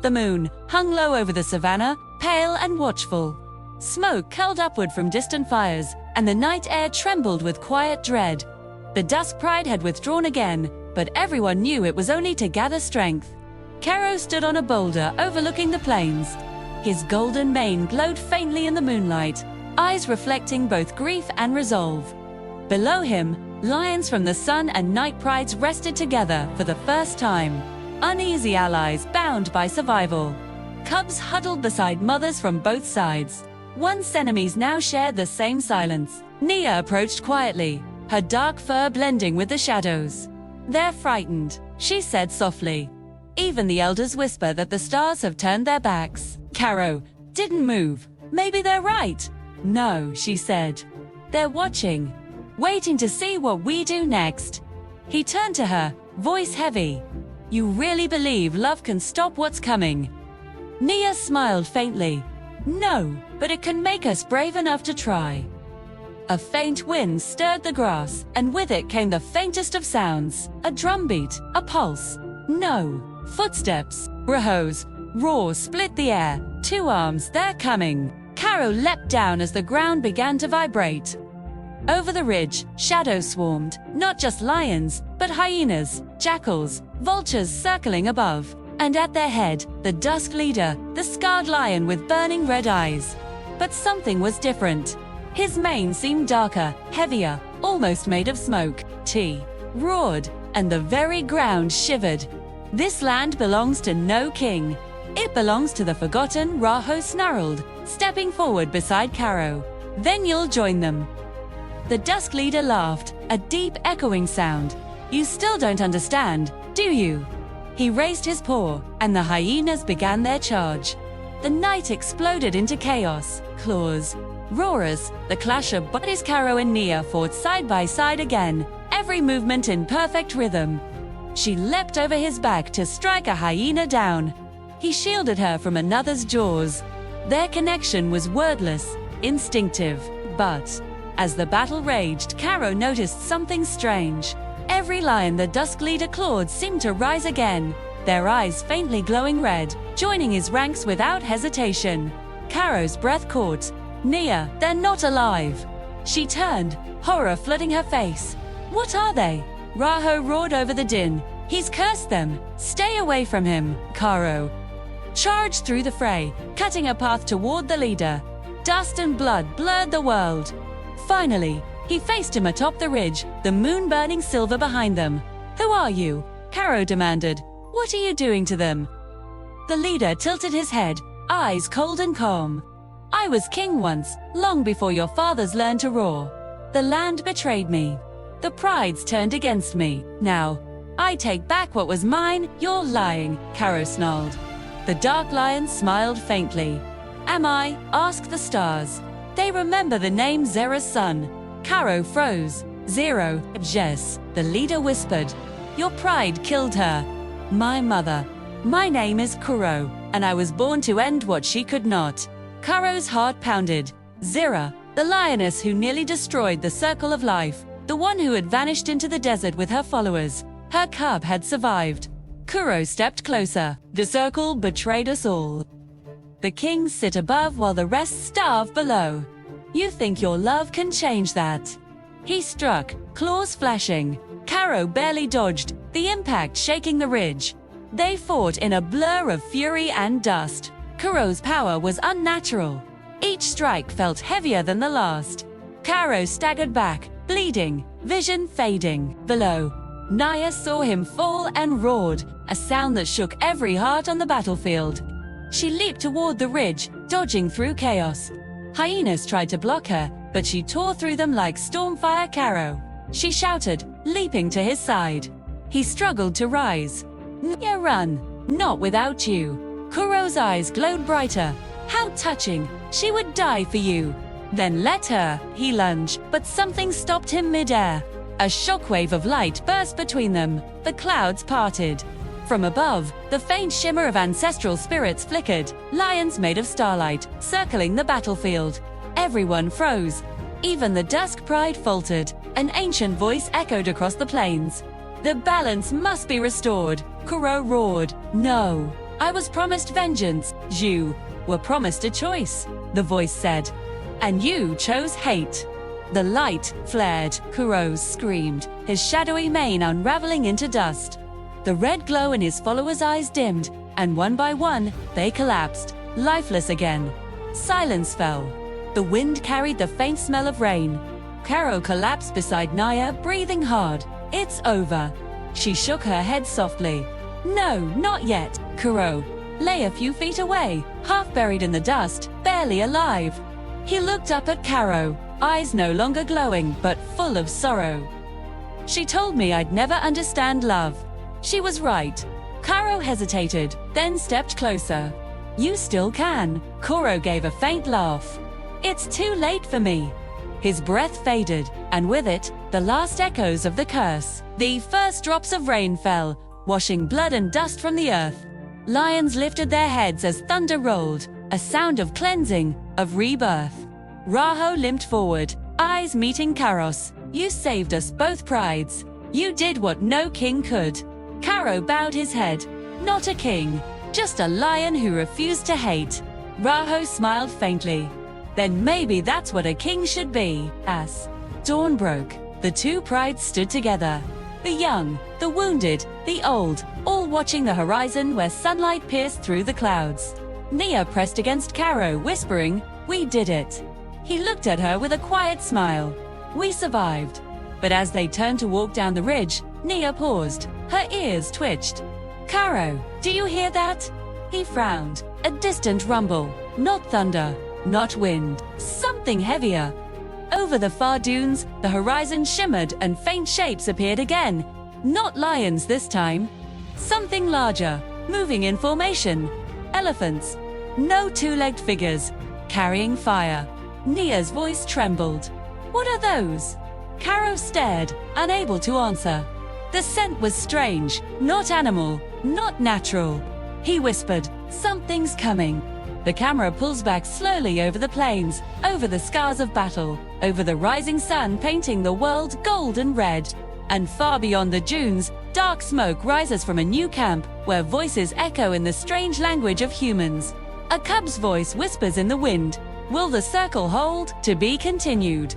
The moon hung low over the savannah, pale and watchful. Smoke curled upward from distant fires, and the night air trembled with quiet dread. The dusk pride had withdrawn again, but everyone knew it was only to gather strength. Karo stood on a boulder overlooking the plains. His golden mane glowed faintly in the moonlight, eyes reflecting both grief and resolve. Below him, lions from the sun and night prides rested together for the first time, uneasy allies bound by survival. Cubs huddled beside mothers from both sides. Once enemies now shared the same silence. Nia approached quietly, her dark fur blending with the shadows. "They're frightened," she said softly. "Even the elders whisper that the stars have turned their backs." Karo didn't move. "Maybe they're right." "No," she said. "They're watching, waiting to see what we do next." He turned to her, voice heavy. "You really believe love can stop what's coming?" Nia smiled faintly. "No, but it can make us brave enough to try." A faint wind stirred the grass, and with it came the faintest of sounds. A drumbeat, a pulse. No. Footsteps. Rahos. Roars split the air. Two arms, they're coming. Karo leapt down as the ground began to vibrate. Over the ridge, shadows swarmed, not just lions, but hyenas, jackals, vultures circling above. And at their head, the dusk leader, the scarred lion with burning red eyes. But something was different. His mane seemed darker, heavier, almost made of smoke. T roared, and the very ground shivered. "This land belongs to no king. It belongs to the forgotten," Raho snarled, stepping forward beside Karo. "Then you'll join them." The dusk leader laughed, a deep echoing sound. "You still don't understand, do you?" He raised his paw, and the hyenas began their charge. The night exploded into chaos, claws, roars, the clash of bodies. Karo and Nia fought side by side again, every movement in perfect rhythm. She leapt over his back to strike a hyena down. He shielded her from another's jaws. Their connection was wordless, instinctive, but as the battle raged, Karo noticed something strange. Every lion the dusk leader clawed seemed to rise again, their eyes faintly glowing red, joining his ranks without hesitation. Karo's breath caught. "Nia, they're not alive." She turned, horror flooding her face. "What are they?" Raho roared over the din. "He's cursed them. Stay away from him." Karo charged through the fray, cutting a path toward the leader. Dust and blood blurred the world. Finally, he faced him atop the ridge, the moon burning silver behind them. "Who are you?" Karo demanded. "What are you doing to them?" The leader tilted his head, eyes cold and calm. "I was king once, long before your fathers learned to roar. The land betrayed me. The prides turned against me. Now, I take back what was mine." "You're lying," Karo snarled. The dark lion smiled faintly. "Am I?" asked the stars. They remember the name Zera's son. Karo froze. "Zero, Jess," the leader whispered. "Your pride killed her. My mother. My name is Kuro, and I was born to end what she could not." Karo's heart pounded. Zera, the lioness who nearly destroyed the circle of life, the one who had vanished into the desert with her followers. Her cub had survived. Kuro stepped closer. "The circle betrayed us all. The kings sit above while the rest starve below. You think your love can change that?" He struck, claws flashing. Karo barely dodged, the impact shaking the ridge. They fought in a blur of fury and dust. Kuro's power was unnatural. Each strike felt heavier than the last. Karo staggered back, bleeding, vision fading. Below, Nia saw him fall and roared, a sound that shook every heart on the battlefield. She leaped toward the ridge, dodging through chaos. Hyenas tried to block her, but she tore through them like stormfire. "Karo!" she shouted, leaping to his side. He struggled to rise. "Nia, run! Not without you." Kuro's eyes glowed brighter. "How touching! She would die for you." "Then let her." He lunged, but something stopped him mid-air. A shockwave of light burst between them. The clouds parted. From above, the faint shimmer of ancestral spirits flickered, lions made of starlight, circling the battlefield. Everyone froze. Even the dusk pride faltered. An ancient voice echoed across the plains. "The balance must be restored," Kuro roared. "No." I was promised vengeance. You were promised a choice, the voice said. And you chose hate. The light flared. Kuros screamed, his shadowy mane unraveling into dust. The red glow in his followers' eyes dimmed, and one by one, they collapsed, lifeless again. Silence fell. The wind carried the faint smell of rain. Caro collapsed beside Nia, breathing hard. It's over. She shook her head softly. No, not yet. Caro lay a few feet away, half buried in the dust, barely alive. He looked up at Caro, eyes no longer glowing, but full of sorrow. She told me I'd never understand love. She was right. Caro hesitated, then stepped closer. You still can. Caro gave a faint laugh. It's too late for me. His breath faded, and with it, the last echoes of the curse. The first drops of rain fell, washing blood and dust from the earth. Lions lifted their heads as thunder rolled, a sound of cleansing, of rebirth. Raho limped forward, eyes meeting Karos. You saved us both prides. You did what no king could. Caro bowed his head. Not a king, just a lion who refused to hate. Raho smiled faintly. Then maybe that's what a king should be. As dawn broke, the two prides stood together. The young, the wounded, the old, all watching the horizon where sunlight pierced through the clouds. Nia pressed against Caro, whispering, "We did it." He looked at her with a quiet smile. "We survived." But as they turned to walk down the ridge, Nia paused. Her ears twitched. "Caro, do you hear that?" He frowned. A distant rumble. Not thunder, not wind. Something heavier. Over the far dunes, the horizon shimmered and faint shapes appeared again. Not lions this time. Something larger, moving in formation. Elephants. No two-legged figures. Carrying fire. Nia's voice trembled. "What are those?" Caro stared, unable to answer. The scent was strange, not animal, not natural. He whispered, "Something's coming." The camera pulls back slowly over the plains, over the scars of battle, over the rising sun painting the world gold and red. And far beyond the dunes, dark smoke rises from a new camp, where voices echo in the strange language of humans. A cub's voice whispers in the wind. Will the circle hold? To be continued.